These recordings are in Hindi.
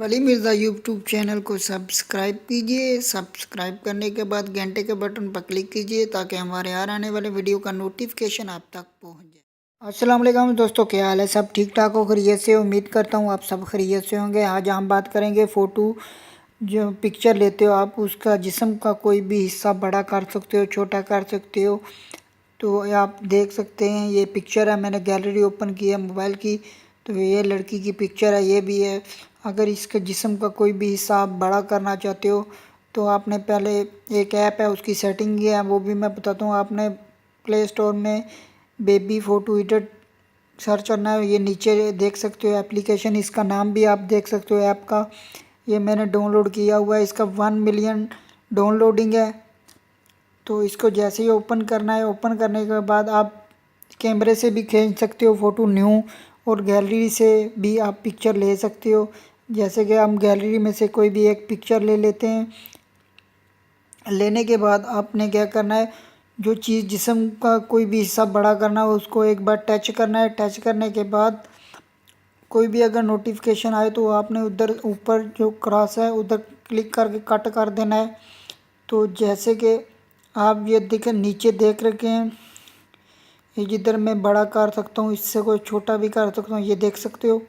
वली मिर्ज़ा यूट्यूब चैनल को सब्सक्राइब कीजिए। सब्सक्राइब करने के बाद घंटे के बटन पर क्लिक कीजिए ताकि हमारे हर आने वाले वीडियो का नोटिफिकेशन आप तक पहुंच जाए। अस्सलाम वालेकुम दोस्तों, क्या हाल है? सब ठीक ठाक हो, खैरियत से? उम्मीद करता हूं आप सब खैरियत से होंगे। आज हम बात करेंगे फ़ोटो जो पिक्चर लेते हो आप, उसका जिस्म का कोई भी हिस्सा बड़ा कर सकते हो, छोटा कर सकते हो। तो आप देख सकते हैं ये पिक्चर है, मैंने गैलरी ओपन की है मोबाइल की, तो ये लड़की की पिक्चर है, ये भी है। अगर इसके जिस्म का कोई भी हिस्सा आप बड़ा करना चाहते हो तो आपने पहले एक ऐप है उसकी सेटिंग की है, वो भी मैं बताता हूँ। आपने प्ले स्टोर में बेबी फ़ोटो एडिटर सर्च करना है, ये नीचे देख सकते हो एप्लीकेशन, इसका नाम भी आप देख सकते हो ऐप का। ये मैंने डाउनलोड किया हुआ है, इसका 1 मिलियन डाउनलोडिंग है। तो इसको जैसे ही ओपन करना है, ओपन करने के बाद आप कैमरे से भी खींच सकते हो फ़ोटो न्यू, और गैलरी से भी आप पिक्चर ले सकते हो। जैसे कि हम गैलरी में से कोई भी एक पिक्चर ले लेते हैं। लेने के बाद आपने क्या करना है, जो चीज़ जिस्म का कोई भी हिस्सा बड़ा करना है उसको एक बार टच करना है। टच करने के बाद कोई भी अगर नोटिफिकेशन आए तो आपने उधर ऊपर जो क्रॉस है उधर क्लिक करके कट कर देना है। तो जैसे कि आप ये देखें, नीचे देख रखे हैं, ये जिधर मैं बड़ा कर सकता हूँ, इससे कोई छोटा भी कर सकता हूँ, ये देख सकते हो।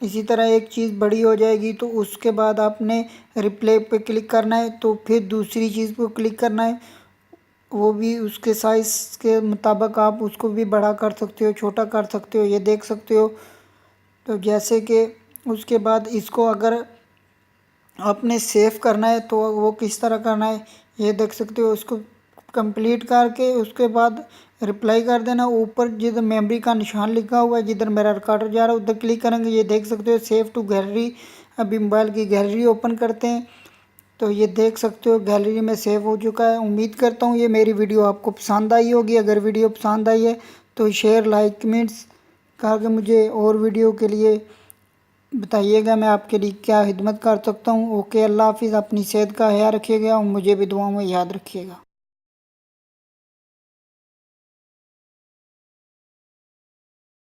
इसी तरह एक चीज़ बड़ी हो जाएगी तो उसके बाद आपने रिप्ले पे क्लिक करना है, तो फिर दूसरी चीज़ को क्लिक करना है, वो भी उसके साइज़ के मुताबिक आप उसको भी बड़ा कर सकते हो, छोटा कर सकते हो, ये देख सकते हो। तो जैसे कि उसके बाद इसको अगर आपने सेव करना है तो वो किस तरह करना है ये देख सकते हो। उसको कंप्लीट करके उसके बाद रिप्लाई कर देना। ऊपर जिधर मेमोरी का निशान लिखा हुआ है, जिधर मेरा रिकॉर्डर जा रहा है उधर क्लिक करेंगे, ये देख सकते हो सेव टू गैलरी। अभी मोबाइल की गैलरी ओपन करते हैं तो ये देख सकते हो गैलरी में सेव हो चुका है। उम्मीद करता हूँ ये मेरी वीडियो आपको पसंद आई होगी। अगर वीडियो पसंद आई है तो शेयर, लाइक, कमेंट्स करके मुझे और वीडियो के लिए बताइएगा, मैं आपके लिए क्या खिदमत कर सकता हूँ। ओके, अल्लाह हाफिज़। अपनी सेहत का ख्याल रखिएगा और मुझे भी दुआओं में याद रखिएगा।